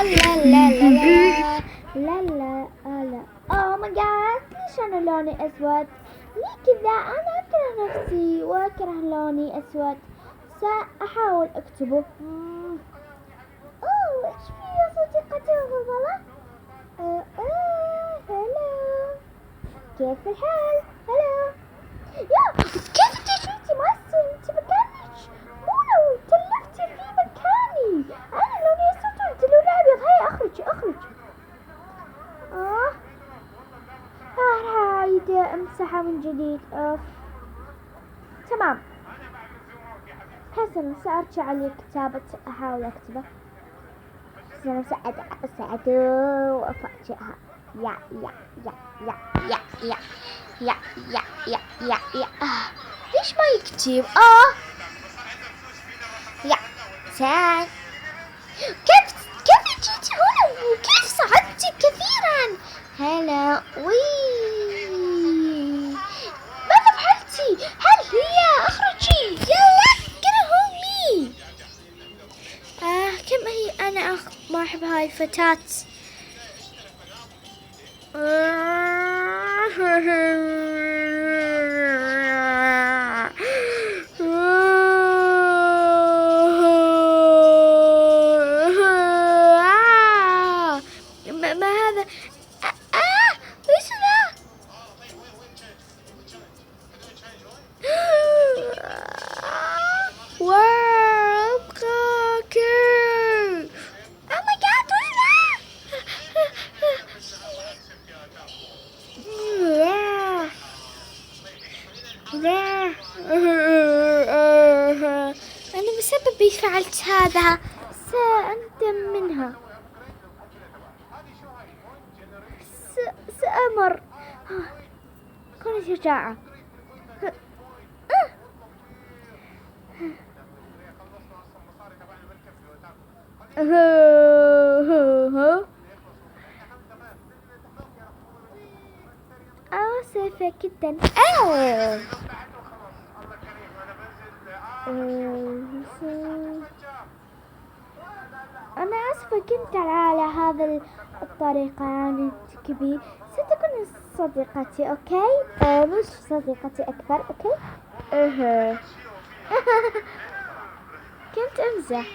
لا لا لا لا لا لا لا. اوه ماي جاد، ليش انا لوني اسود؟ ليه كذا؟ انا اكره نفسي واكره لوني اسود. ساحاول اكتبه. اوه ايش في يا صديقتي المفضلة؟ هلا، كيف الحال؟ هلا. يا كيف انتي ما يصير انتي مكانك؟ مو لو تلفتي في مكاني. انا لوني اسود وانت لوني ابيض. هيا اخرجي اخرجي. راح امسحها من جديد. تمام. حسنا سأرجع لكتابة، احاول اكتبه. سأساعده وافاجئها. يا يا يا يا يا يا يا يا يا يا يا ليش ما يكتب؟ يا سان، كيف جيتي هنا وكيف صعدتي كثيرا؟ هلا. ماذا فعلتي؟ هل هي؟ اخرجي يلا كرهوني. كم هي؟ انا ما احب هاي الفتاة. ما هذا؟ ايش ذا؟ Oh my god, what's that? أنا بسببي فعلت هذا، سأندم منها. سأمر. كن شجاعة. آسفة جدا. أنا آسفة جدا على هذا الطريقة. يعني كبير ستكون صديقتي. أوكي، مش صديقتي أكثر. أوكي. كنت أمزح.